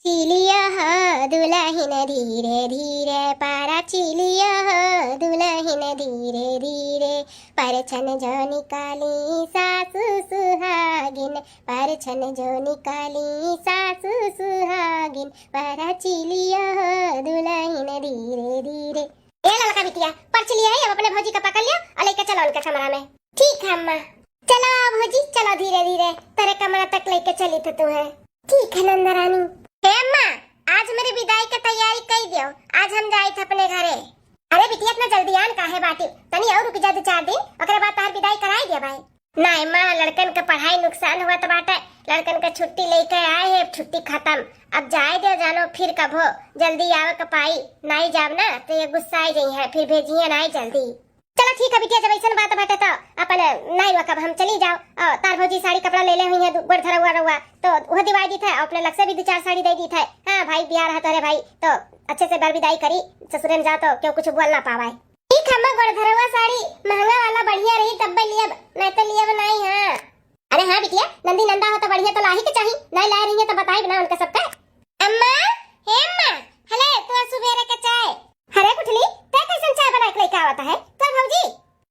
चिलिया हो दुल्हन धीरे धीरे पारा चिलिया हो दुल्हन धीरे धीरे परछन जो निकाली सासु सुहागिन परछन जो निकाली सासु सुहागिन पारा चिलिया हो दुल्हन धीरे धीरे। ए लड़का बिटिया पर्ची लिया है, अब अपने भौजी का पकड़ लिया और लेके चलो उनके कमरा में। ठीक है अम्मा। चलो भौजी चलो धीरे धीरे, तेरे कमरा तक लेके चली थी तुम्हें। ठीक है नंदा रानी। हे अम्मा आज मेरी विदाई की तैयारी कर दियो, आज हम जाए थे अपने घरे। अरे बिटिया इतना जल्दी आन काहे बाटी, तनी और रुक जा 2-4 दिन, ओकरे बाद तार विदाई कराई दिया भाई। नहीं मां लड़कन का पढ़ाई नुकसान हुआ तो बाटे, लड़कन का छुट्टी लेके आए है, छुट्टी खत्म, अब जाए दे जानो फिर कब हो, जल्दी आवे का पाई, नहीं जाब ना तो ये गुस्सा आई गई है, फिर भेजिए नहीं जल्दी। चलो ठीक है बिटिया जब ऐसा बात बाटे तो अपन नहीं वकब हम चली जाओ। तार भौजी साड़ी कपड़ा ले ले हुई है गोड़ धरा हुआ तो वो दिवाई दी था, अपने लग से भी 2-4 साड़ी दे दी था। हाँ भाई बियाह रहा तो भाई तो अच्छे से बर विदाई करी, ससुरे में जा तो क्यों कुछ बोल ना पावा। ठीक है मैं गोड़ धरा हुआ साड़ी महंगा वाला बढ़िया रही तब लिया, नहीं तो लिया नहीं। हाँ अरे हाँ बिटिया नंदी नंदा हो तो बढ़िया तो लाही के चाहिए, नहीं ला रही है तो बताई बना उनका सबका। अम्मा हे अम्मा हले तू सुबेरे के चाय हरे कुठली ते कैसन चाय बना के लेके आवता है तो भौजी।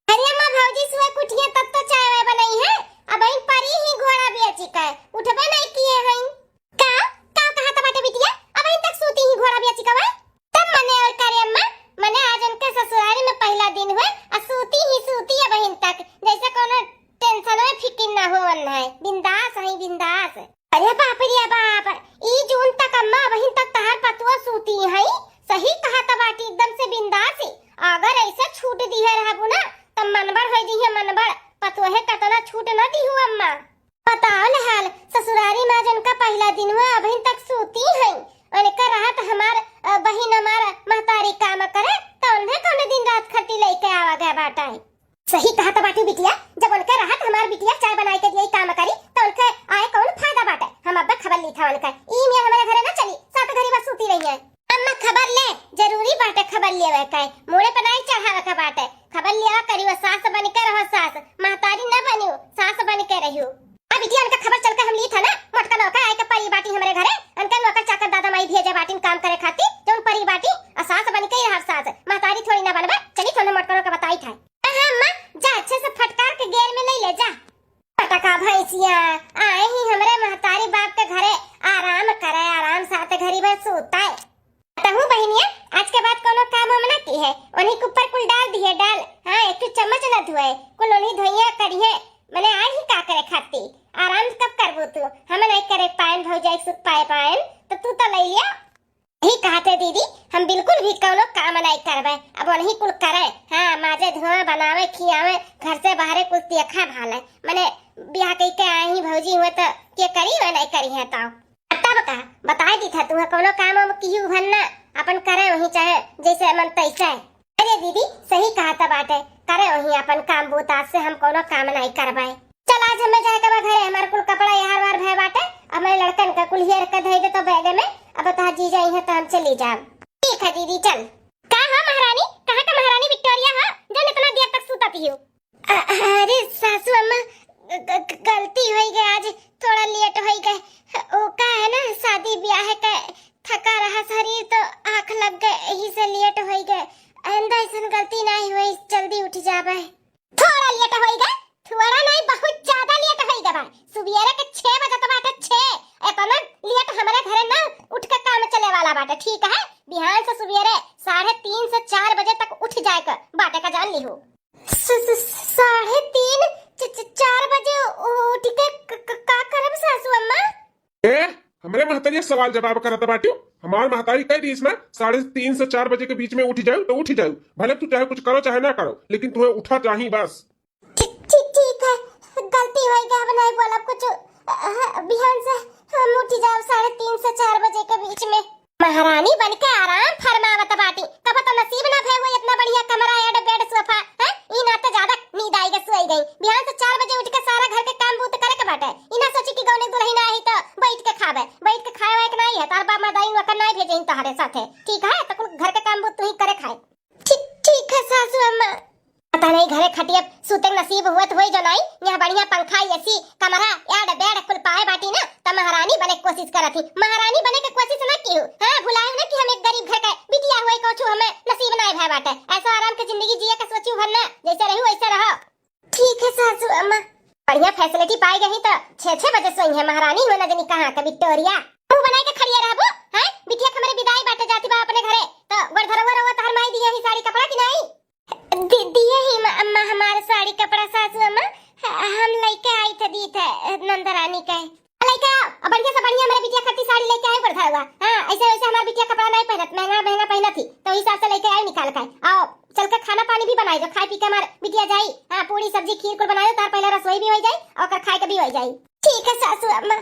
अरे अम्मा भौजी सुबह कुठिए तब तो चाय वाय बनाई है, अब इन परी ही घोड़ा बेची का उठबे नहीं किए हैं का कहा तो बाटे बिटिया, अब इन तक सोती ही घोड़ा बेची का तब मने और करे अम्मा मने आज उनके ससुराल में पहला दिन हुए और सोती है बहन तक, जैसे कोनो टेंशन में फिकिर ना होवन है, बिंदास है बिंदास। अरे बाप रे बाप ई जून तक अम्मा बहन तक तहार पतुआ सोती है, सही कहा तो बाटी एकदम से बिंदास है। अगर ऐसा छूट दी है रहबू ना तब मनबर हो दी है, मनबर पतोहे कतना छूट न दी हूँ अम्मा। बताओ हाल ससुरारी माँ जन का पहला दिन हुआ अभी तक सोती है, उनका राहत हमार बहन हमार महतारी काम करे तो उन्हें कौन दिन रात खट्टी लेके आवा गया बाटा है। सही कहा तो बाटी बिटिया जब उनका राहत हमार बिटिया चाय बनाई के दिए काम करी तो उनके आए कौन फायदा बाटे। हम अब खबर ली था उनका ई में हमारे घरे ना चली सात घरी बस सोती रही है। अम्मा खबर ले जरूरी बाटे, खबर लिए का मोड़े पर नहीं चढ़ावे का बाटे, खबर लिया करी वो सास बन के रहो, सास महतारी न बनियो सास बन के रहियो। अब बिटिया उनका खबर चल के हम ली था ना मोटका नौका आए के परी बाटी हमारे घरे, उनका नौकर चाकर दादा माई भेजे बाटी काम करे खाती तो उन परी बाटी और सास बन के रह, सास महतारी थोड़ी ना बनबे। चली तो मोटका नौका बताई था। हां अम्मा जा अच्छे से फटकार के गेर में ले ले जा। पटका भैंसिया आए ही हमारे महतारी बाप के घरे आराम करे, आराम साथ घरी में सोता है। कहूं बहनिया आज के बाद कोनो काम हम ना की है, उन्हीं के ऊपर कुल डाल दिए डाल। हां एक चम्मच न धोए कुल उन्हीं धोइया करिए, मैंने आज ही का करे खाती आराम कब करबो तू, हम नहीं करे पाएन भौजाई सुख पाए पाएन तो तू तो ले लिया। ही कहते दीदी हम बिल्कुल भी कोनो काम नहीं करबे, अब उन्हीं कुल करे। हां माजे धोए बनावे खियावे घर से बाहर कुल देखा भाले, मैंने ब्याह कई के आई ही भौजी हुए तो के करी वे नहीं करी है तो तब का बता दी था तुम्हें कोनो काम हम किहु भन्ना अपन करे वही चाहे जैसे मन तैसे। अरे दीदी सही कहा था बाटे करे वही अपन काम बूता से हम कोनो काम नहीं करबाई। चल आज हमें जाए के घरे हमारे कुल कपड़ा यार वार भय बाटे, अब मैं लड़कन का कुल हेर के धई दे तो बैग में, अब तो जी जाई है तो हम चली जाब। ठीक है दीदी चल। का हो महारानी कहां का महारानी विक्टोरिया हो जो इतना देर तक सुतती हो। अरे सासू अम्मा गलती हो गई आज थोड़ा लेट हो गए, ओ का है ना शादी ब्याह का थका रहा शरीर तो आंख लग गए यही से लेट हो गए, आइंदा ऐसी गलती नहीं हुई जल्दी उठ जाबे। थोड़ा लेट हो गए थोड़ा नहीं बहुत ज्यादा लेट हो गए, सुबेरे के 6 बजे तो बाटे 6 एकना लेट हमारे घरे ना उठ के काम चले वाला बाटे। ठीक है बिहान से सुबेरे 3:30 से 4 बजे तक उठ जाए कर बाटे का जान ली हो। 3:30-4 बजे उठ के का करब सासू अम्मा। ए हमरे महतारी सवाल जवाब करत बाटियो, हमार महतारी कह दी इसमें 3:30 से 4 बजे के बीच में उठ जाओ तो उठ जाओ, भले तू चाहे कुछ करो चाहे ना करो लेकिन तुम्हें उठा चाहिए बस। ठीक है गलती हो गई, अब नहीं बोला कुछ, बिहान से हम उठ जाओ 3:30 से 4 बजे के बीच में। महारानी बन के आराम फरमावत बाटी, कब तो नसीब ना भय हुआ इतना बढ़िया कमरा है बेड सोफा है, ई ना तो ज्यादा नींद आई गई सोई गई। बिहान से 4 बजे उठ के सारा घर के काम बूत करे के बाटे, ई ना सोची कि गौने दुल्हन आई तो बैठ के खावे, बैठ के खाए वाए नहीं है तार बाप मादाई नौकर नहीं भेजे तोहरे साथे। ठीक है तो कुल घर के काम बूत तू ही करे खाए। ठीक है सासू अम्मा। पता नहीं घरे खटिया सूते नसीब हुए तो होई जो नहीं, यहाँ बढ़िया पंखा एसी कमरा याड बेड कुल पाए बाटी ना तो महारानी बने कोशिश करती, महारानी बने के कोशिश सोई है महारानी हो न जानी कहां का विक्टोरिया मुंह बनाए के खड़िया रहबो हैं बिटिया हमारे विदाई बाटे जाती बा अपने घरे तो गड़धरवा रवा तहर माई दिए ही साड़ी कपड़ा कि नहीं दिए ही अम्मा हमारे साड़ी कपड़ा सासू अम्मा हम लेके आई थे दी थे नंदरानी का लेके आओ अब बढ़िया से बढ़िया मेरे बिटिया खाती साड़ी लेके आए गड़धरवा हां ऐसे वैसे हमारी बिटिया कपड़ा नहीं पहनत महंगा महंगा पहना थी तो हिसाब से लेके आए निकाल के आओ चल के खाना पानी भी बनाई जो खाए पी के हमार बिटिया जाई हां पूरी सब्जी खीर को बनायो तार पहले रसोई भी हो जाई और खाए के भी हो जाई ठीक है सासू अम्मा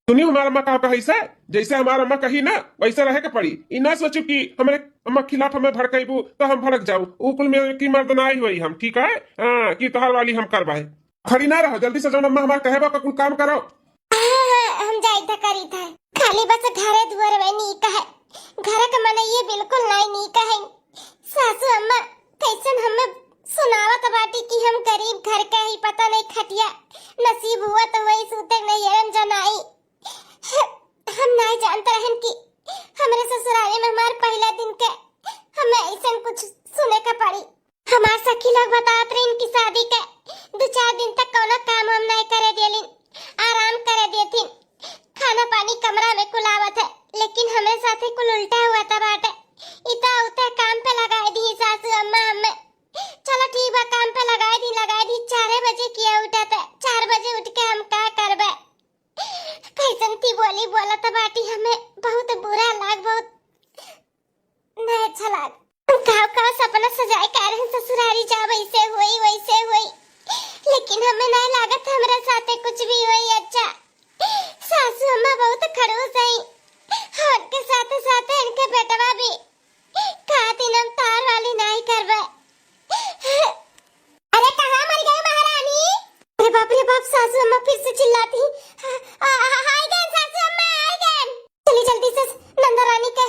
सुनी हमारा अम्मा कहा कही से जैसे हमारा अम्मा कही ना वैसे रहे के पड़ी ई ना सोचू कि हमारे अम्मा खिलाफ हमें भड़काइबू तो हम भड़क जाऊ कुल में की मर्दनाई हुई हम ठीक है हां की तोहार वाली हम करवाए खड़ी ना रहो जल्दी से जौन अम्मा हमार कहेबा का कुल काम करो हम जाई था करी था खाली बस घरे दुआर में नी कहे घर के मने ये बिल्कुल नहीं नी कहे सासू अम्मा कैसन हमें सुनावत बाटी कि हम गरीब घर का ही पता नहीं खटिया नसीब हुआ तो वही सूते नहीं हम जनाई हम नहीं जानते रहन कि हमारे ससुराल में हमारे पहला दिन के हमें ऐसा कुछ सुने का पड़ी हमारे सखी लोग बताते रहे इनकी शादी के 2-4 दिन तक कोनो काम हम नहीं करे देलिन आराम करे देथिन खाना पानी कमरा में कुलावत है लेकिन हमें साथे कुल उल्टा हुआ था बाटे इता उता काम पे लगाए दी सासू अम्मा हमें चलो ठीक बा काम पे लगाए दी 4 बजे किया उठा था 4 बजे उठ के हम का करबे कैसन थी बोली बोला तो बाटी हमें बहुत बुरा लाग बहुत नहीं अच्छा लाग गाँव सपना सजाए कर ससुरारी जा वैसे हुई लेकिन हमें नहीं लागत हमारे साथे कुछ भी हुई अच्छा सासू अम्मा बहुत खड़ूस है उनके साथ साथ इनके बेटवा भी खाती नम तार वाली नहीं करवे अरे कहाँ मर गए महारानी अरे बाप सासू अम्मा फिर से चिल्लाती हाय गन सासू अम्मा हाय गन चली जल्दी से नंदरानी के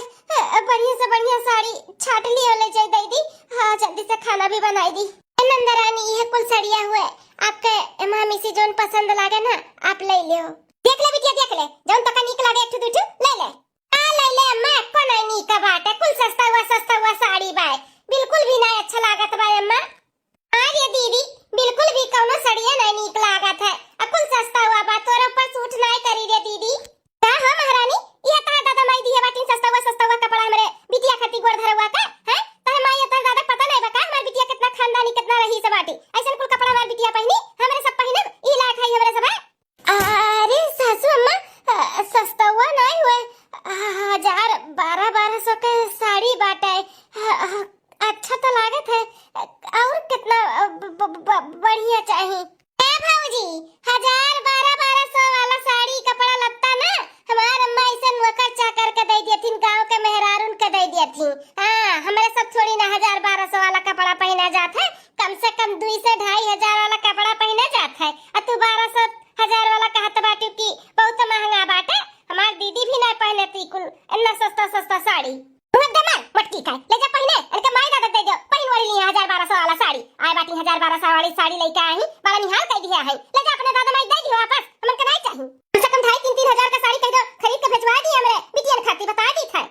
बढ़िया से बढ़िया साड़ी छाट लियो ले जाई दई दी हां जल्दी से खाना भी बनाई दी नंदरानी ये कुल सड़िया हुए आपके मामी से जोन पसंद लागे ना आप ले लियो देख ले बिटिया देख ले जोन तक नीक लागे एक दुठू ले ले आ ले अम्मा को नहीं नीक बाटे कुल सस्ता हुआ साड़ी बाय बिल्कुल भी नहीं अच्छा लागत बा अम्मा अरे दीदी बिल्कुल भी कोनो सड़िया नहीं नीक लागत है अकुल सस्ता हुआ बा तोरे ऊपर सूट नहीं करी रे दीदी का हां महारानी ये ता दादा माई दिए बाटी सस्ता हुआ कपड़ा हमरे बिटिया खाती गोड़ धरवा का हैं तहे माई ता दादा पता नहीं बा का हमार बिटिया कितना खानदानी कितना रही से बाटी ऐसन कुल कपड़ा हमार बिटिया पहनी हमरे सब पहने ई लायक है हमरे सब अरे सासू अम्मा सस्ता हुआ नहीं हुए 1200 के साड़ी बाटे अच्छा तो लागत है और कितना बढ़िया चाहिए ए भाऊजी 1200 वाला साड़ी कपड़ा लगता ना हमार अम्मा ऐसे नौकर चाकर के दे देथिन गांव के मेहरारून के दे देथिन हां हमारे सब थोड़ी ना 1200 वाला कपड़ा पहना जात है कम से कम 2 से 2.5 वाला कपड़ा पहना जात है और तू 1200 वाला कहत बाटी की बहुत महंगा बाटे हमार दीदी भी ना पहनती कुल इतना सस्ता साड़ी मटकी खाए ले जा पहने इनके माई दादा दे दो पहन वाली 1200 वाला साड़ी आए बाटी 1200 वाली साड़ी लेके आई बड़ा निहाल कह दिया है ले जा अपने दादा माई दे दी वापस हमन के नहीं चाहिए कम से कम 2.5-3 हजार का साड़ी कह दो खरीद के भेजवा दी हमरे बिटिया खाती बता दी था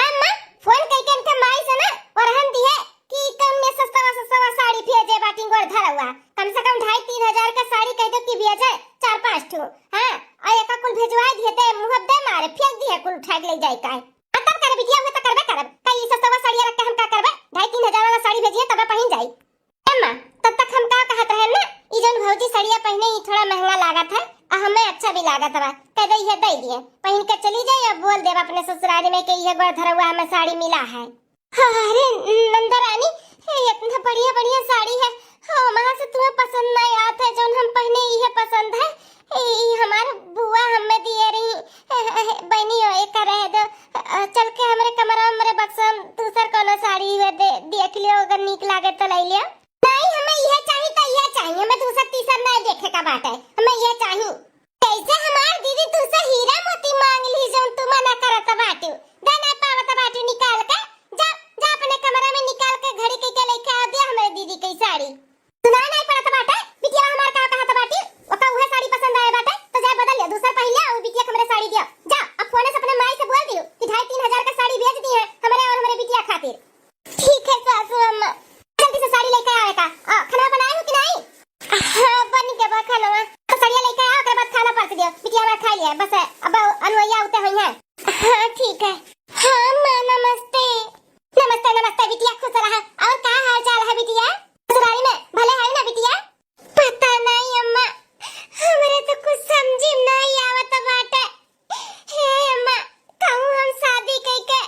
अम्मा फोन कह के इनके माई से ना और हम दिए कि कम में सस्ता साड़ी भेजे बाटी गोर धरा हुआ कम से कम 2.5-3 हजार का साड़ी कह दो कि भेजे 4-5 ठो हां आ एक कुल भेजवा दिए दे मुंह दे मारे फेंक दिए कुल उठा के ले जाई का तब करे बिटिया हुए तो करबे करब कई सस्ता साड़ी रख के हम का करबे 2.5-3 हजार वाला साड़ी भेजिए तब पहन जाई अम्मा तब तक हम का कहत रहे ना ई जन भौजी साड़िया पहने ही थोड़ा महंगा लागत है और हमें अच्छा भी लागत बा कह दे ये दे दिए पहन के चली जाए और बोल देब अपने ससुराल में कि ये गोड़ धरा हुआ हमें साड़ी मिला है अरे नंदरानी इतना बढ़िया साड़ी है वहां से तुम्हें पसंद नहीं आता है जो हम पहने ये पसंद है हमारे बुआ हमें दिए रही बहनी हो एक रहे दो चल के हमारे कमरा हमारे बक्सा दूसर कोनो साड़ी हुए देख लियो अगर नीक लागे तो ले लियो नहीं हमें ये चाहिए तो ये चाहिए हमें दूसरा तीसरा नहीं देखे का बात है हमें ये चाहिए कैसे हमार दीदी तुझसे हीरा मोती मांग ली जो तुम मना करत बाटू देना पावत बाटू निकाल के जा जा अपने कमरा में निकाल के घड़ी के लेके आ दिया हमारे दीदी की साड़ी सुना नहीं पड़त बाटे बिटिया हमार का कहत बाटी ओका उहे साड़ी पसंद आए बाटे तो जा बदल ले दूसरा पहले और बिटिया हमरे साड़ी दिया जा अब फोन से अपने माई से बोल दियो ठीक है। हाँ माँ नमस्ते। नमस्ते नमस्ते बिटिया, खुश रहा। और क्या हाल चाल है बिटिया? ससुराली में भले है ना बिटिया? पता नहीं अम्मा, हमरे तो कुछ समझी नहीं आवत बाटे। हे अम्मा, कहूँ हम शादी कई के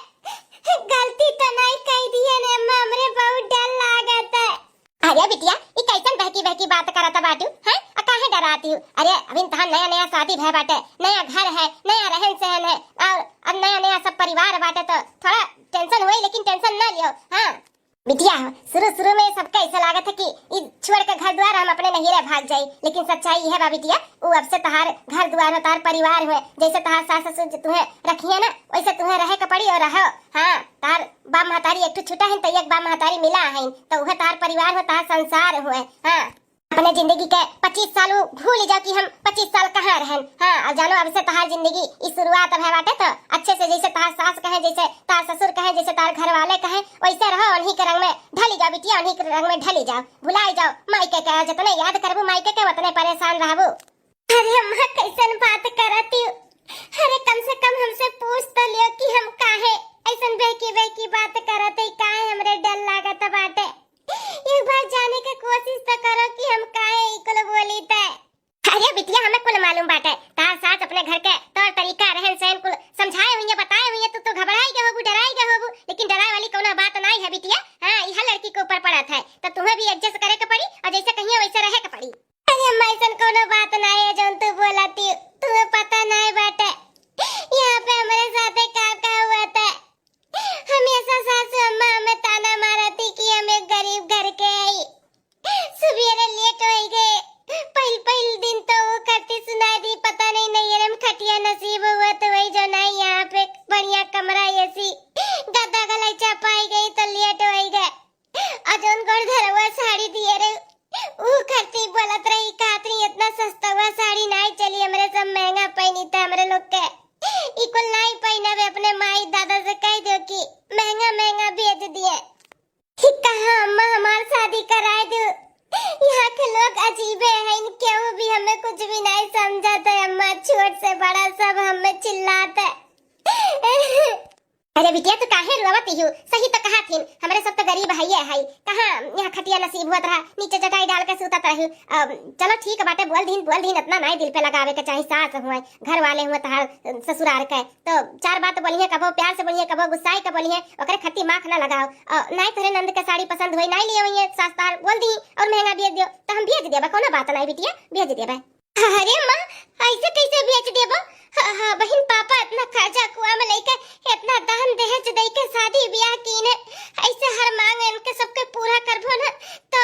गलती तो नहीं कई दिए ने अम्मा, हमरे बहुत डर लागत है। अरे बिटिया, ये कैसन बहकी बहकी बात करत बाटू हैं? काहे डराती हूँ? अरे अभी तहां नया नया शादी भय बाटे, नया घर है, नया रहन सहन है, और अब नया नया सब परिवार बाटे, तो थोड़ा टेंशन हुई, लेकिन टेंशन ना लियो। हाँ बिटिया, शुरू शुरू में सबका ऐसा लागत है कि ई छोड़ के घर द्वार हम अपने नहीरे भाग जाई, लेकिन सच्चाई यह है बिटिया, वो अब से तहार घर द्वार हो, तार परिवार हुए, जैसे तहार सास ससुर तुम्हें रखिए ना, वैसे तुम्हें रहे के पड़ी और रहो। हाँ, तार बाप महतारी एक छुटा है तो एक बाप महतारी मिला है, तो वह तार परिवार हो, तार संसार हुए। हाँ, अपने जिंदगी के 25 साल भूल जाओ कि हम 25 साल कहाँ रहन। हाँ, अब जानो अब से तहार जिंदगी इस शुरुआत अब है बाटे, तो अच्छे से जैसे तहार सास कहे, जैसे तार ससुर कहे, जैसे तार घर वाले कहे, वैसे रहो, उन्हीं के रंग में ढली जाओ बिटिया, उन्हीं के रंग में ढली जाओ, भुलाई जाओ मायके के, जितने याद करबू मायके के उतने परेशान रहबू। अरे अम्मा कैसन बात करती हो? अरे कम से कम हमसे पूछ तो लियो कि हम काहे ऐसन बेकी बेकी बात करते, काहे हमरे डर लागत बाटे। एक बार जाने की कोशिश तो करो कि हम काहे इकुल बोली थे। अरे बिटिया, हमें कुल मालूम बाटे, तार साथ अपने घर के तौर तरीका रहन सहन कुल समझाए हुई है, बताए हुई है, तो घबराई गए होबू, डराई गए होबू, लेकिन डराई वाली कोनो बात नहीं है बिटिया। हाँ, यह लड़की के ऊपर पड़त है, तो तुम्हें भी एडजस्ट करे के पड़ी, और जैसे कहिए वैसे रहे के पड़ी। अरे अम्मा, ऐसन कोनो बात नहीं है जो तू बोलती, तुम्हें पता नहीं बाटे यहाँ पे हमारे साथ क्या हुआ था। हमेशा सासू अम्मा हमें ताना मारती कि हम एक गरीब घर के आई, सुबह लेट हो गए, पहल दिन तो वो करती सुनाई दी, पता नहीं नहीं खटिया नसीब हुआ तो वही जो नहीं, यहाँ पे बढ़िया कमरा ऐसी गद्दा गलाइचा पाई गई तो लेट हो गए, और जो गोड़ धरा हुआ साड़ी दिए रे वो करती बोलत रही, कहती इतना सस्ता हुआ साड़ी नहीं चली, हमारे सब महंगा पहनी था, हमारे लोग के इकुल नहीं पहना वे, अपने माई दादा से कह दो कि महंगा महंगा बेच दिए। कहाँ अम्मा हमारी शादी कराए दो, यहाँ के लोग अजीबे हैं, क्यों भी हमें कुछ भी नहीं समझाते, अम्मा छोट से बड़ा सब हमें चिल्लाते। अरे बिटिया, तो काहे रोवती हो? सही तो कहा थी, हमारे सब तो गरीब है ये है, कहाँ यहाँ खटिया नसीब हुआ रहा, नीचे चटाई डाल के सूता रही। चलो ठीक बाटे, बोल दीन इतना नहीं दिल पे लगावे के चाहे, सास हुए, घर वाले हुए, तहार ससुराल के, तो चार बात बोलिए, कबो प्यार से बोलिए, कबो गुस्साई के बोलिए, ओकरे खट्टी माख ना लगाओ। नहीं तोरे नंद के साड़ी पसंद हुई, नहीं लिए हुई सास तार, बोल दी और महंगा भेज दियो, तो हम भेज देबा, कोनो बात नहीं बिटिया, भेज देबा। अरे माँ, ऐसे कैसे भेज देबा? हाँ बहन, पापा इतना खर्चा कुआ में लेके, इतना दान दहेज दे के शादी ब्याह कीने, ऐसे हर मांग इनके सबके पूरा करबो ना तो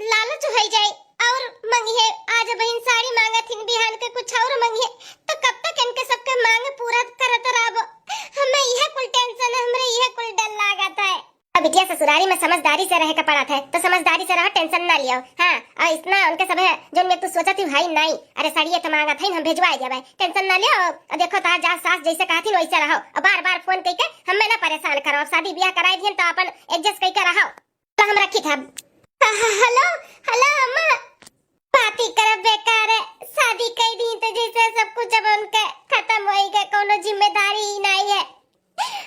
लालच हो जाए, और मंगिए आज बहन साड़ी मांगा थी, बिहान के कुछ और मंगिए, तो कब तक इनके सबके मांग पूरा करत रहबो? हमें यह कुल टेंशन है, हमरे यह कुल डर लागत है। अब बिटिया ससुरारी में समझदारी से रह के पड़ा था, तो समझदारी से रहो, टेंशन ना लियो। हाँ, और इतना उनके सब है जो मैं तू सोचा थी भाई नहीं, अरे साड़िया तो मांगा था, हम भेजवा दिया भाई, टेंशन ना लियो। और देखो तार जा सास जैसे कहा थी वैसे रहो, और बार बार फोन करके हमें ना परेशान करो, शादी ब्याह कराई दिए तो अपन एडजस्ट करके रहो, तो हम रखी था। हेलो हेलो अम्मा, बात ही कर बेकार है, शादी कर दी तो जैसे सब कुछ अब उनके खत्म हो गए, कोनो जिम्मेदारी ही नहीं है,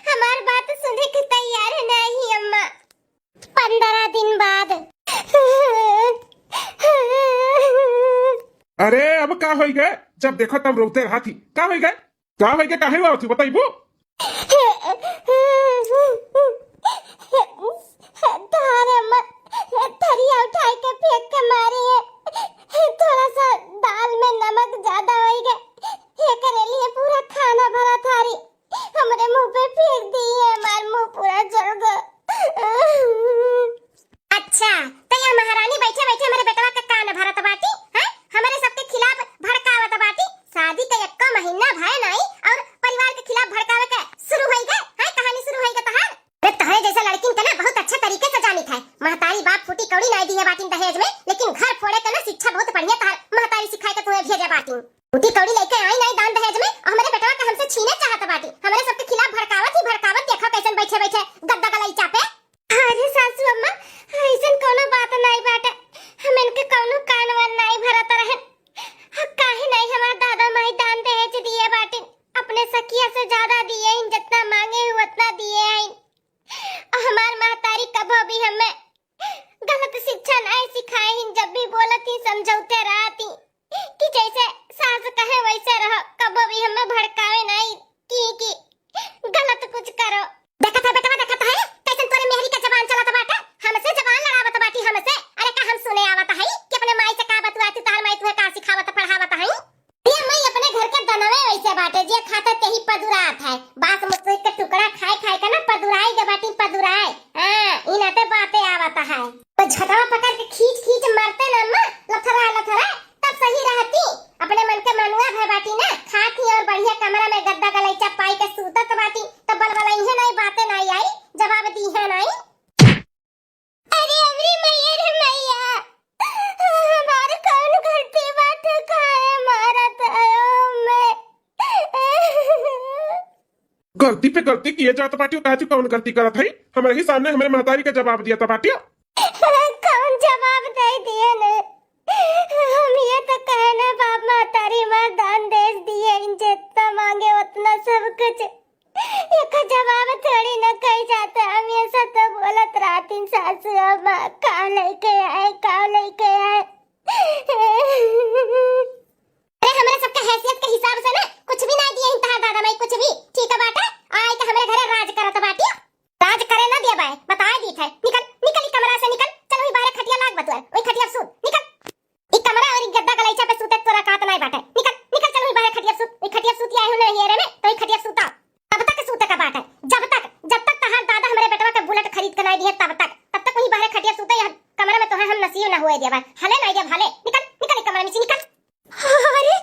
हमारी बात सुनने के तैयार नहीं अम्मा। 15 दिन बाद। अरे अब का हो गए? जब देखो तब रोते रहा थी, का हो गए? काहे हुआ थी बताइबो? तारे अम्मा थरिया उठाई के फेंक के मारी है, थोड़ा सा दाल में नमक ज्यादा हो गया, ये करे लिए पूरा खाना भरा थारी हमारे मुंह पे फेंक दी है, हमारा मुंह पूरा जल गया। अच्छा, तो यहाँ महारानी बैठे बैठे मेरे बेटवा का कान भरत बाटी हैं, हमारे सबके खिलाफ भड़कावत बाटी, शादी का 1 महीना भाई नहीं और परिवार के खिलाफ भड़कावे के शुरू हो गए हैं, कहानी शुरू हो गई तहार। अरे तहे जैसा लड़की के ना बहुत अच्छे तरीके से जानी था, महतारी बाप फूटी कौड़ी नहीं दी है बाटी दहेज में, लेकिन घर फोड़े के ना शिक्षा बहुत बढ़िया तहार महतारी सिखाई के तुम्हें भेजे बाटी, फूटी कौड़ी लेके आई नहीं दान दहेज में, और हमारे बेटवा का हमसे छीने चाहत बाटी, हमारे सबके खिलाफ भड़कावत देखो कैसन बैठे बैठे गद्दा गलाइचा पे। अरे सासू अम्मा, ऐसन कोनो बात नहीं बाटे, हम इनके कोनो कानवन नहीं भरत रहे, काहे नहीं हमार दादा माई दान दहेज दिए बाटी, अपने सखिया से ज्यादा दिए, जितना बातें नहीं आई, जवाब दी है नहीं। अरे अवरी मैया रे मैया, हमारे कौन गलती बात खाए मारा था मैं। गलती पे गलती किए जात बाटियो, काची कौन गलती करत है? हमारे ही सामने हमारे महतारी का जवाब दिया था बाटियो। कौन जवाब दे दिए ने? हम ये तो कहने बाप महतारी मार दान देश दिए, इन जितना मांगे उतना सब कुछ। एक जवाब थोड़ी न कही जाता, हम ये सब तो बोलत रहती सासू अम्मा का लेके आए, का लेके आए। अरे हमारे सबका हैसियत के हिसाब से ना कुछ भी नहीं दिए इंतहा दादा माई, कुछ भी। ठीक है बाटा, आए तो हमारे घरे राज करत बाटिया। राज करे ना दिया बाय, बताए दी थे। निकल निकल ई कमरा से निकल, चलो ई बाहर खटिया लाग बतुआ, ओई खटिया सूत, निकल। ई कमरा और ई गद्दा गलैचा पे सूते तोरा कात नहीं बाटे। निकल निकल, चलो ई बाहर खटिया सूत, ई खटिया सूत आए हो ना येरे में, तो ई खटिया सूता। तब तक सूते का बात है, जब तक तहार दादा हमारे बेटवा के बुलेट खरीद के नहीं दिए तब तक वही बाहर खटिया सूते। यह कमरा में तो है हम नसीब ना हुए दिया बाय, हले नहीं दिया भले। निकल निकल ई कमरा में से निकल। अरे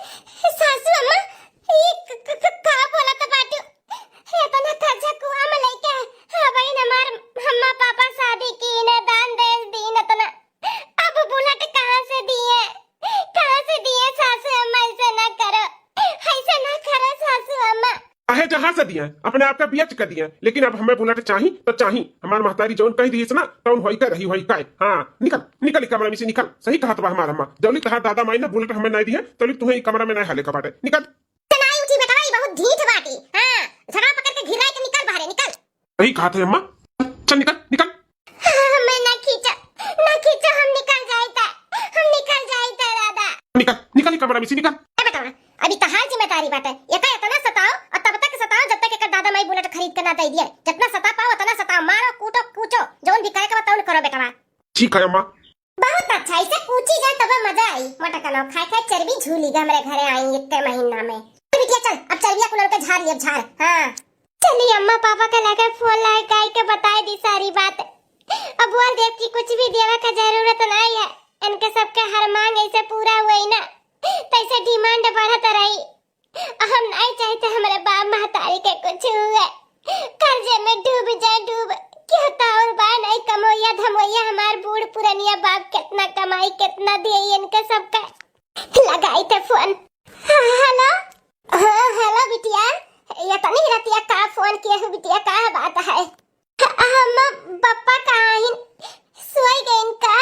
सासू अम्मा, ई का बोला तो बाटू? ये तो ना खजा कुआ में लेके हां भाई न मार हम्मा पापा शादी की न दान देश दी न तो ना। अब बुलेट कहां से दिए, कहां से दिए सासू अम्मा? ऐसे ना करो, ऐसे ना करो सासू अम्मा। आहे जहां से दिया अपने आप का बेच कर दिया, लेकिन अब हमें बुलेट चाही तो चाही। हमार महतारी जोन कही दी ना तौन होई का रही होई का। हां निकल निकल कमरा में से निकल। सही कहा तो हमारा अम्मा, जौली तहार दादा माई ना बुलेट हमें नहीं दी है, तौली तुम्हें ई कमरा में नहीं हले का बाटे। निकल। तनाई उठी बेटा, ई बहुत ढीठ बाटी। हां झगड़ा पकड़ के घिराए के निकल बाहर, निकल। सही कहा था अम्मा, चल निकल निकल। मैं ना खींचा हम निकल जाएता, हम निकल जाएता दादा। निकल निकल कमरा में से निकल। ए बेटा अभी तहार जिम्मेदारी बाटे, एका इतना सताओ और तब तक सताओ जब तक एक दादा माई बुलेट खरीद के ना दे दिए। जितना सता पाओ उतना सताओ, मारो कूटो पूछो, जोन भी कहे के बताओ करो बेटा। ठीक है अम्मा। बहुत अच्छा, इसे पूछी जाए तब मजा आई। मोटा कनो खाए खाए चर्बी झूली गा हमारे घरे आई इतने महीना में। बिटिया चल अब चर्बिया कुलर के झाड़ लिया झाड़। हां चलिए अम्मा पापा के लगे फोन लाए काई के बताए दी सारी बात। अब बोल देव की कुछ भी देवा का जरूरत नहीं है, इनके सबके हर मांग ऐसे पूरा हुई ना तैसे डिमांड बढ़त रही। हम नहीं चाहते हमारे बाप महतारी के कुछ हुए, कर्जे में डूब जाए डूब। क्या और बा नहीं कमोया धमोया, हमार बूढ़ पुरानिया बाप कितना कमाई कितना दिए इनके सबका। लगाई थे फोन। हेलो हेलो बिटिया, ये तो नहीं रहती का फोन किया हो बिटिया, का बात है? हम पापा कहाँ हैं? सोई गए इनका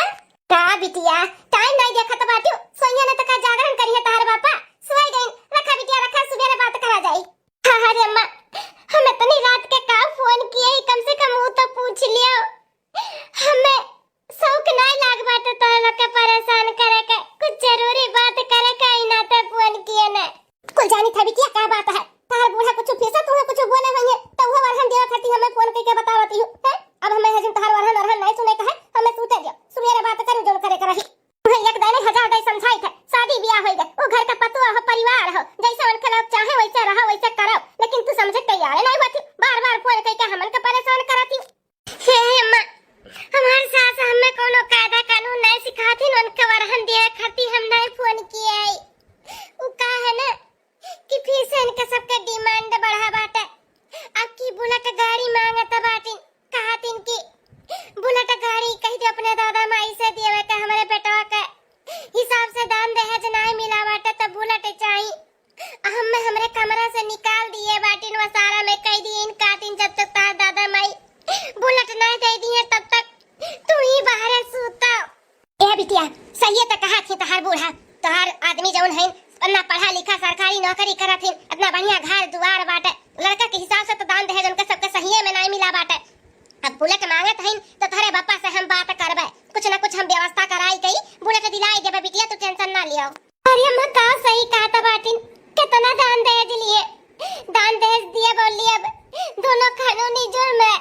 का बिटिया? टाइम नहीं देखा तो बाटू सोइया न तो का जागरण करिए तार बापा। सोई गए, रखा बिटिया रखा, सुबह बात करा जाई। अरे अम्मा हम इतनी रात के का फोन किए, कम से कम वो तो पूछ लियो। हमें शौक नहीं लाग बाटे तो लोग के परेशान करे के, कुछ जरूरी बात करे के ही ना तो फोन किए न। कुल जानी था बिटिया का बात है, तार बूढ़ा कुछ फीसा तुम्हें कुछ बोले होंगे तो वो वरहन देवा खाती हमें फोन करके बतावती हूं है। अब हमें हजम तार वरहन नहीं सुने का है, हमें सूते दियो, सुबह बात करू जो करे करही। तुम्हें एक दाने हजार दाई समझाई थे, शादी ब्याह हो गए, वो घर का पतुआ हो परिवार हो, जैसा उनके लोग चाहे वैसे रहो वैसे करो, लेकिन तू समझे तैयार नहीं होती, बार बार फोन करके हमन को परेशान कराती। हे अम्मा हमार सास हमें कोनो कायदा कानून नहीं सिखाती, उनके वरहन देवा खाती हम नहीं फोन किए। वो का है ना कि फिर से इनके सबके डिमांड बढ़ा बाटे। अब की बुलेट गाड़ी मांगत बाटी, कहतिन की बुलेट गाड़ी कह दे अपने दादा माई से देवे के हमारे बेटवा के हिसाब से दान दहेज नहीं मिला बाटे तो बुलेट चाहिए। हम हमरे कमरा से निकाल दिए बाटिन वसारा में कह दिए इन कातिन, जब तक तार दादा माई बुलेट नहीं दे दिए तब तक तू ही बाहर सूता। ए बिटिया सही तो कहा थी तहार बूढ़ा, तहार आदमी जौन है अन्ना पढ़ा लिखा सरकारी नौकरी करत है, इतना बढ़िया घर दुआर बाटे, लड़का के हिसाब से तो दान दहेज उनके सबके सही में नहीं मिला बाटे। अब बुलेट मांगत है तो थारे बापा से हम बात करबे, कुछ ना कुछ हम व्यवस्था कराई गई, बुलेट दिलाई देबे बिटिया, तू टेंशन ना लियो। अरे अम्मा का सही कहता बाटिन, कितना दान दहेज लिए, दान दहेज दिए बोली, अब दोनों कानूनी जुर्म है,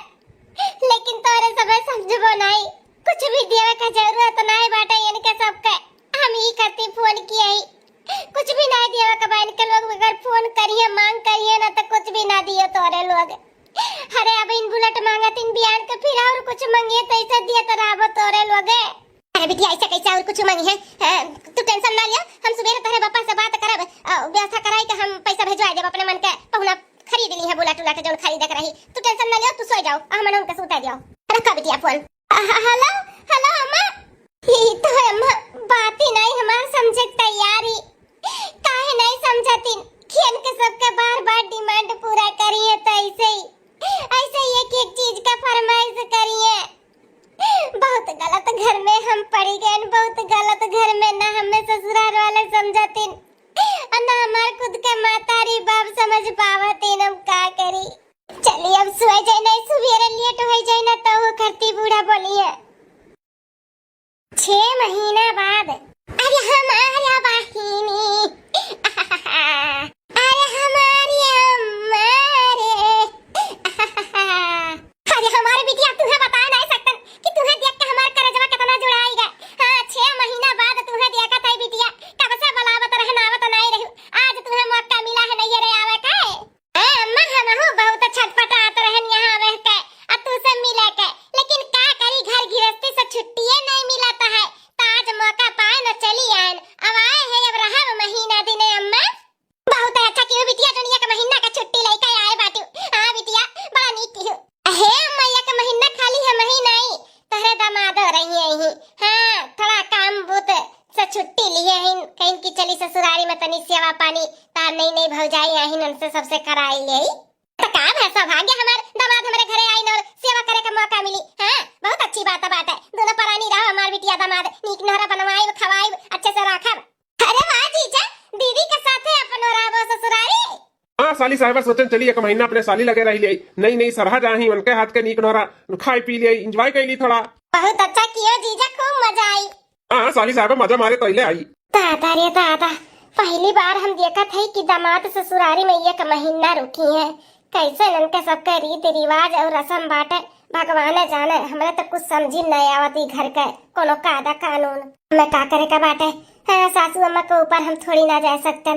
लेकिन तोरे सबे समझबो नहीं, कुछ भी देवे का जरूरत नहीं बाटे इनके सबके। हम ही करती फोन किए ही, कुछ भी नहीं दिया कबा इनके लोग, अगर फोन करिए मांग करिए ना तो कुछ भी ना दियो तोरे लोग। अरे अब इन बुलेट मांगा तीन बियान के फिर और कुछ मांगिए तो ऐसा दिया तो राबो तोरे लोग। अरे बिटिया ऐसा कैसे और कुछ मांगी है, तू टेंशन ना लिया, हम सुबह तेरे पापा से बात करब, व्यवस्था कराई के हम पैसा भेजवा देब अपने मन के पहुना खरीद ली है बुलेट उलेट जो खरीद रही। तू टेंशन ना ले, तू सो जाओ, हम उनके सुता जाओ। रखा बिटिया फोन। हेलो हेलो अम्मा, ये तो अम्मा बात ही नहीं हमार समझे तैयारी, काहे नहीं समझती। खेल के सबके बार बार डिमांड पूरा करिए तो ऐसे ही एक एक चीज का फरमाइश करिए। बहुत गलत घर में हम पड़ गए, बहुत गलत घर में, ना हमें ससुराल वाले समझती और ना हमार खुद के मातारी बाप समझ पावती। हम का करी। चलिए अब सोए जाए, नहीं सुबेरे लेट हो जाए ना तो वो करती बूढ़ा बोलिए। 6 महीना बाद अरे हमारी बहिनी, अरे हमारी अम्मा रे, अरे हमारे बिटिया तुम्हें बता नहीं सकता कि तुम्हें देख के हमारे कलेजवा कितना जुड़ाई गए। हाँ 6 महीना बाद तुम्हें देखा था बिटिया, कब से बुलावत रहना आवत नहीं रही, आज तुम्हें मौका मिला है नहीं रे आवे का। अम्मा हम हो बहुत छटपटात रहन यहाँ रह के अब तुझसे मिले के, लेकिन क्या करी घर गृहस्थी से छुट्टियां नहीं मिलता है, तो आज मौका पाए न चली आए। अब आए हैं, अब रहा महीना दिने अम्मा। बहुत अच्छा क्यों बिटिया, दुनिया का महीना का छुट्टी लेके आए बाटू। हाँ बिटिया बड़ा नीक हो। हे अम्मा एक महीना खाली है महीना ही तोहरे दामाद रही है। हाँ थोड़ा काम बहुत से छुट्टी लिए हैं, कहीं की चली ससुरारी में तनी सेवा पानी तार नहीं भौजाई आहिन उनसे सबसे कराई ले। तो का है सौभाग्य हमार दामाद हमारे घरे आई और सेवा करे का मौका मिली। हाँ बहुत अच्छी बात है। दोनों परानी रहो, हमार बिटिया दामाद नीक नहरा बनवाई खवाई अच्छे से रखब। अरे वाह जीजा, दीदी के साथे अपन रहबो ससुरारी। हाँ साली साहबा सोचन चली एक महीना अपने साली लगे रही ले, नई सरहा जाही उनके हाथ के नीक नोरा खाई पी लिए, एंजॉय कर ली थोड़ा। बहुत अच्छा किया जीजा, खूब मजा आई। हाँ साली साहबा मजा मारे पहले आई। दादा रे दादा, पहली बार हम देखा थे कि दामाद ससुरारी में एक महीना रुकी है। कैसे उनके सबके रीत रिवाज और रस्म बाटे भगवान जाने, हमें तो कुछ समझी नहीं आवती घर के कोनो कायदा कानून। हमें का करे का बाटे। हाँ सासू अम्मा के ऊपर हम थोड़ी ना जा सकते।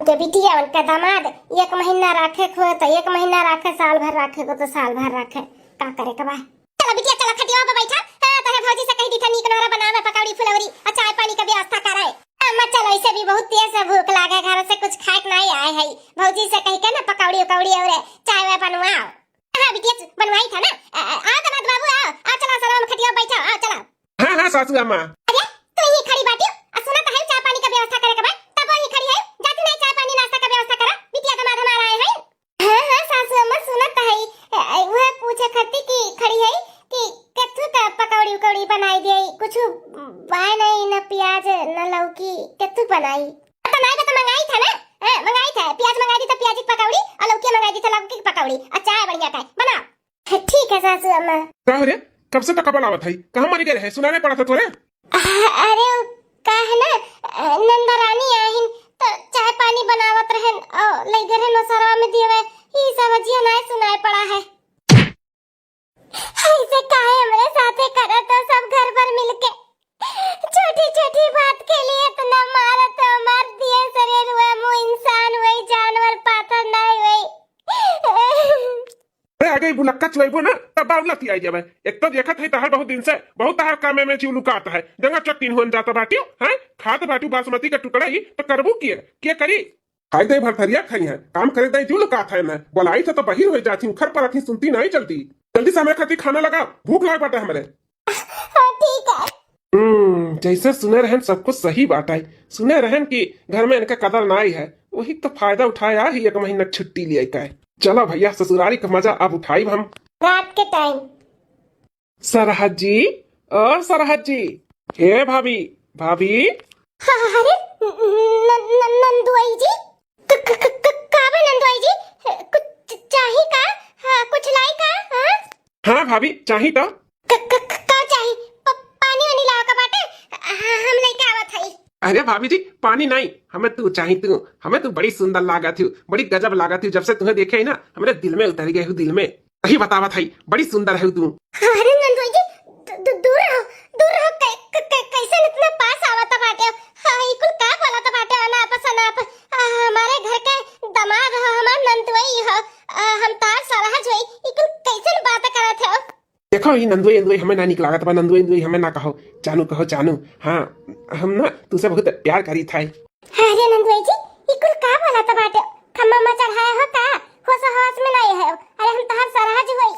उनके बिटिया उनका दामाद एक महीना रखे को तो एक महीना रखे, साल भर रखे को तो साल भर रखे, का करे का बा। चलो बिटिया चलो खटिया पे बैठा। हाँ तो भौजी से कही दी था नीक नोरा बनावे पकौड़ी फुलौरी और चाय पानी का व्यवस्था करे। अम्मा चलो ऐसे भी बहुत तेज से भूख लागे, घर से कुछ खाए नहीं आए है। भौजी से कही के ना पकौड़ी उकौड़ी और चाय वाय बनवाओ। हाँ बिटिया बनवाई था ना। आओ दामाद बाबू आओ चलो सलाम खटिया बैठो, आओ चलो। हाँ हाँ सासू अम्मा। अरे तू ही खड़ी बाटी सुना तो है चाय पानी का व्यवस्था करे के बाद, तब वही खड़ी है जाती नहीं चाय पानी नाश्ता का व्यवस्था करा। बिटिया दामाद हमारा आए हैं। हाँ हाँ सासू अम्मा सुना तो है, वह पूछे खती की खड़ी है कि कथु का पकौड़ी उकौड़ी बनाई दे, कुछ बाय नहीं ना प्याज ना लौकी कथु बनाई। तो नहीं तो मंगाई था ना। हां मंगाई था, प्याज मंगाई दी तो प्याज की पकौड़ी और लौकी मंगाई दी तो लौकी की पकौड़ी और चाय बढ़िया का बनाओ। ठीक है सासू अम्मा। का हो रे, कब से तक बनावत है, कहां मरी गए है, सुनाने पड़ा था तोरे। अरे का है ना नंदरानी आहिन तो चाय पानी बनावत रहन और ले गए न सरवा में दिए ई सब्जी ना सुनाए पड़ा है। ऐसे काहे हमरे साथे करत तो सब घर पर मिलके छोटी छोटी बात के लिए इतना मारत मार दिए शरीर हुए मुंह इंसान हुए जानवर पाथर नहीं हुए। अरे आगे बुलक्का चुइबो ना तब बाउलती आई जावे। एक तो देखत है तहर बहुत दिन से बहुत तहर कामे में चिउलुकात है, जंगा चक्कीन होन जाता बाटियो हैं, खात बाटू बासमती का टुकड़ा ही तो करबू किए के करी। खाई दे भरथरिया खाई है, काम करे दे चिउलुकात है ना, बोलाई तो बहिर हो जाती खर पर रखी सुनती नहीं चलती। जल्दी से हमें खाती खाना लगा, भूख लाग बाटे हमरे। ठीक है। जैसे सुने रहन सब कुछ सही बात है, सुने रहन कि घर में इनका कदर ना है, वही तो फायदा उठाया ही एक महीना छुट्टी लिए का। चलो भैया ससुरारी का मजा अब उठाई हम। रात के टाइम सरहद जी और सरहद जी, हे भाभी भाभी। अरे नंदुआई जी, काबे नंदुआई जी, कुछ चाहिए का? कुछ लाई का? हाँ भाभी चाहिए तो का चाहिए? पानी वानी लाओ का बाटे, हम लेके आवत हई। अरे भाभी जी पानी नहीं, हमें तू चाहिए तू, हमें तू बड़ी सुंदर लागा थी, बड़ी गजब लागा थी, जब से तुम्हें देखे ही ना हमारे दिल में उतर गए हो, दिल में वही बतावा था, बड़ी सुंदर है तू। अरे नंदुआई जी दूर रहो कैसे इतना पास आवत बाटे। हां ई कुल का बोलत बाटे ना आपस ना आप हमारे घर के दामाद हो, हमार नंदुआई हो, हम तार सरहज होई, ई कुल कैसे बात करत हो। देखो ये नंदुई नंदुई हमें ना निकला था, नंदुई नंदुई हमें ना कहो, जानू कहो जानू। हाँ हम ना तुझसे बहुत प्यार करी था। अरे नंदुई जी ई कुल का बोलत बाटे, खम्मा में चढ़ाया हो का को सहवास में नहीं है। अरे हम तहार सरहज होई।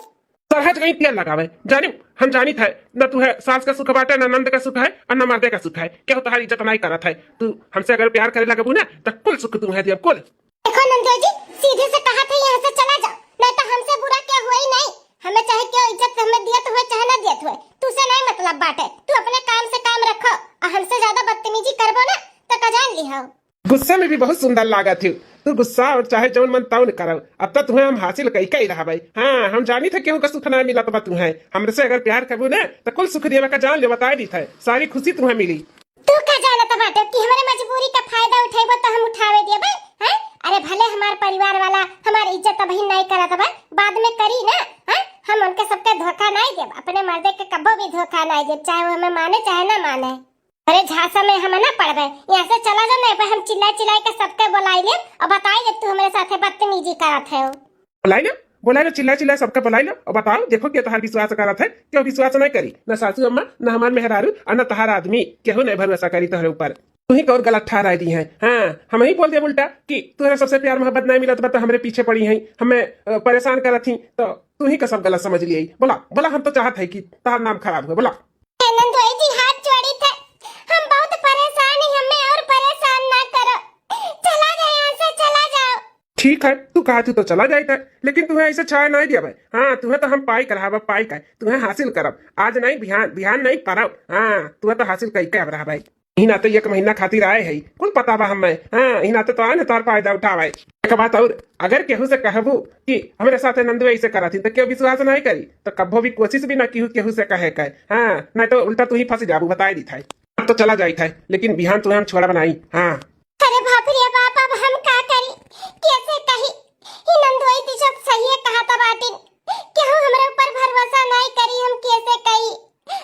सरहज कहीं तेल लगावे जानी, हम जानी था न तू है सास का सुख बाटे, न नंद का सुख है और न मर्दे का सुख है। क्या तुम्हारी इज्जत नहीं करत है? तू हमसे अगर प्यार करे लगबू ना तो कुल सुख तुम्हें दिया कुल। देखो नंदो जी, सीधे से कहा था यहाँ से चला जाओ, नहीं तो हमसे बुरा क्या हुआ ही नहीं। हमें चाहे क्यों इज्जत हमें दियत हुए चाहे ना दियत हुए, तुझसे नहीं मतलब बाटे। तू अपने काम से काम रखो और हमसे ज्यादा बदतमीजी करबो ना तो कजान लिहो। गुस्से में भी बहुत सुंदर लागा थी तू। गुस्सा और चाहे जौन मन तौन करो, अब तक तुम्हें हम हासिल कई कई रहा भाई। हाँ हम जानी थे केहू का सुख ना मिला तो तुम्हें हमसे अगर प्यार करबू ना तो कुल सुख दिया का जान ले बता दी था, सारी खुशी तुम्हें मिली। तू का जानत बाटे कि हमारे मजबूरी का फायदा उठेबो तो हम उठावे देबे हैं? अरे भले हमार परिवार वाला हमारी इज्जत अभी नहीं करत बा, बाद में करी ना। हैं? हम उनके सबके धोखा नहीं देब, अपने मर्दे के कब्बो भी धोखा नहीं देब, चाहे वो हमें माने चाहे ना माने। अरे झांसा में हम ना पड़बे, यहाँ से चला जाओ, नहीं पर हम चिल्ला चिल्ला के सबके बुलाई ले और बताई दे तू हमारे साथे बदतमीजी करत है। बोला ना चिल्ला चिल्ला सबका बुलाई लो और बताओ देखो क्या तहार विश्वास करत है, क्यों विश्वास नहीं करी न सासू अम्मा न हमार मेहरारू और न तहार आदमी, केहू नहीं भरोसा करी तुम्हारे ऊपर। तू ही और गलत ठहराई दी है। हाँ हम ही बोल दिया उल्टा कि तुम्हारा सबसे प्यार मोहब्बत नहीं मिला तो हमारे पीछे पड़ी है, हमें परेशान करत थी, तो तू ही का सब गलत समझ लिया। बोला बोला हम तो चाहत है कि तहार नाम खराब हुआ। बोला नंदोई जी हाथ जोड़ी थे, हम बहुत परेशान हैं, हमें और परेशान ना करो, चला जाओ यहाँ से, चला जाओ। ठीक है तू कहा तू तो चला जाए था, लेकिन तुम्हें ऐसे छाया नहीं दिया भाई। हाँ तुम्हें तो हम पाई कराब, पाई का तुम्हें हासिल करब, आज नहीं बिहान, बिहान नहीं परब। हाँ तुम्हें तो हासिल कई के अब रहा भाई। ही ना तो एक महीना खातिर आए है, कुल पता बा हमें। हाँ ही ना तो आए ना तार फायदा उठावे। एक बात और, अगर केहू से कहबू कि हमारे साथ नंदू ऐसे करा थी तो क्यों विश्वास नहीं करी, तो कब्बो भी कोशिश भी ना की केहू से कहे का। हाँ नहीं तो उल्टा तू ही फंस जाबू, बताई दी था। अब तो चला जाई था, लेकिन बिहान तुम्हें हम छोड़ा बनाई। हाँ अरे बाप रे बाप, अब हम क्या करी, कैसे कही? ये नंदोई ती सब सही है कहा था बाटिन, क्यों हमारे ऊपर भरोसा नहीं करी, हम कैसे कही?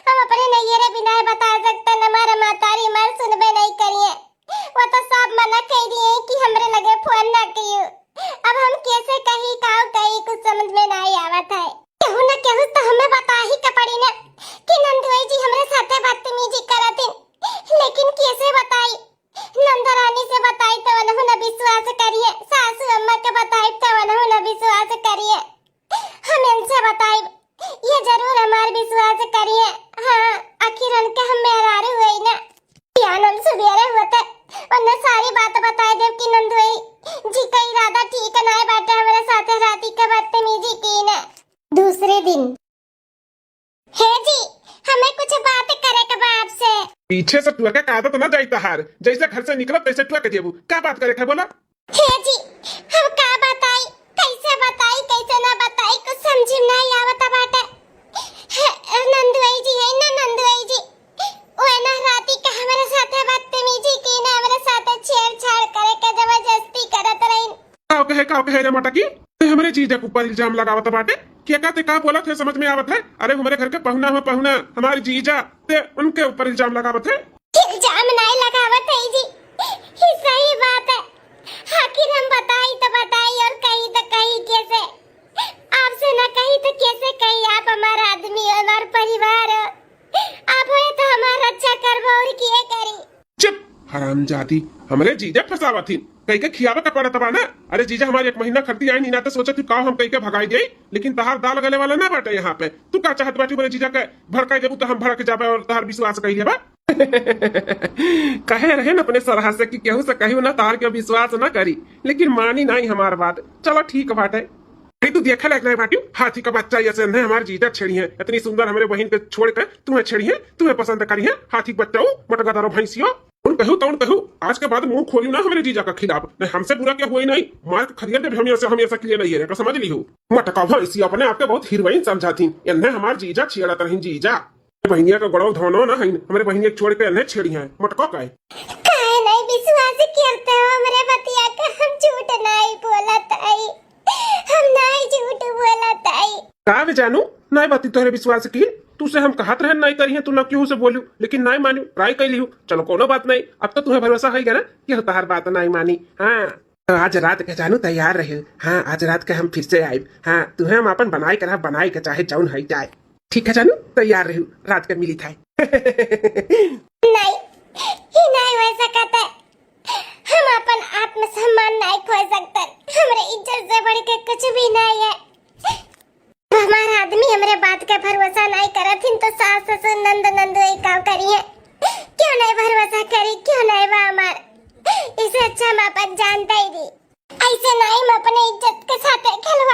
हम अपने नैयरे बिना बता सकते न, हमारा मातारी मार सुनबे नहीं करिए, वो तो सब मना कह दिए कि हमरे लगे फोन ना करियो। अब हम कैसे कही काऊ कही, कुछ समझ में नहीं आवत है। केहू न केहू तो हमें बता ही के पड़ी ना कि नंदोई जी हमरे साथे बदतमीजी करतिन, लेकिन कैसे बताई? नंदरानी से बताई तो वनहु न विश्वास करिए, सासू अम्मा के बताई तो वनहु न विश्वास करिए, हम इनसे बताई ये जरूर हमार विश्वास करिए। हाँ आखिर उनके हम मेहरारू हुई ना, पियानम सुबेरे होते उन्हें सारी बात बताई देव कि नंदोई जी का इरादा ठीक नहीं बाटे, हमारे साथे राती के बदतमीजी की ना। दूसरे दिन, हे जी हमें कुछ बात करे के बा आपसे। पीछे से टुआ का आदत ना जाई तहार, जैसे घर से निकलो तैसे टुआ के देबू। क्या बात करे है बोला? हे जी हम का बताई, कैसे बताई कैसे ना बताई, कुछ समझ नहीं आवत बाटे। नंदुई जी है ना, नंदुई जी वो ना राती का हमारे साथे बदतमीजी की ना, हमारे साथे छेड़छाड़ करे के जबरदस्ती करत रही। काव कहे रे माता की ते हमरे जीजा के ऊपर इल्जाम लगावत बाटे। क्या कहते का बोलत है समझ में आवत है? अरे हमारे घर के पहुना हो, पहुना हमारी जीजा ते उनके ऊपर इल्जाम लगावत है। इल्जाम नहीं लगावत है जी, ये सही बात है। आखिर हम बताई तो बताई और कही तो कही कैसे? आपसे ना कही तो कैसे कही? आप हमारा आदमी हो, हमारा परिवार हो, आप हो तो हमारा अच्छा करबो और किए करी। चुप हरामजादी, हमरे जीजा फसावत थी, कई के खियावे का पड़त बा ना। अरे जीजा हमारी एक महीना खर्ची आई नहीं ना, तो सोचा तू का हम कई के भगाई गई, लेकिन तहार दाल गले वाला ना बाटे यहाँ पे। तू का चाहत बाटी मेरे जीजा के भड़काई देबू तो हम भड़क जाबे और तहार विश्वास कही देबा। कहे रहे न अपने सरहा से कि केहू से कहू ना तार के विश्वास ना करी, लेकिन मानी नहीं हमार बात। चलो ठीक बाटे। तू देखा लायक नहीं बाटी, हाथी का बच्चा ऐसे नहीं हमारी जीजा छेड़ी है, इतनी सुंदर हमारे बहन के छोड़ कर तुम्हें छेड़ी है, तुम्हें पसंद करी है। हाथी बच्चा मटगदारो भैंसियो उन कहू तो उन कहू, आज के बाद मुंह खोली ना हमारे जीजा का खिलाफ। नहीं हमसे बुरा क्या हुआ ही नहीं, मार के खरिया दे हमेशा के लिए नहीं है, समझ ली हो। मटका भैंसी अपने आपके बहुत हीरोइन समझा थी, इन्हें हमार जीजा छेड़त रही। जीजा बहनिया का गड़ो धोनो ना है, हमारे बहनिया छोड़ के इन्हें छेड़ी है। मटका का काहे नहीं विश्वास करते हो हमरे बतिया का? हम झूठ नहीं बोलत आई, हम नहीं झूठ बोलत आई। का वे जानू नहीं बाती तोहरे विश्वास की, तू से हम कहत रहे नहीं करी है, तू ना क्यों से बोलू, लेकिन नहीं मानू, ट्राई कर लियो। चलो कोनो बात नहीं, अब तो तुम्हें भरोसा है ना कि तोहार बात नहीं मानी। हाँ तो आज रात के जानू तैयार रहे। हाँ आज रात के हम फिर से आए। हाँ तुम्हें हम अपन बनाई कर बनाई के चाहे जौन है जाए, ठीक है जानू तैयार रही, रात के मिली था। नहीं ही नहीं हो सकता, हम अपन आत्मसम्मान नहीं खो सकते, हमरे इज्जत से बढ़ के कुछ हमरे बात के भरोसा नहीं करथिन तो सास ससुर नंद नंद एक काम करिए। क्यों नहीं भरोसा करी, क्यों नहीं बा हमार। इससे अच्छा हम अपन जानता ही नहीं। ऐसे नहीं हम अपने इज्जत के साथ खिलवाड़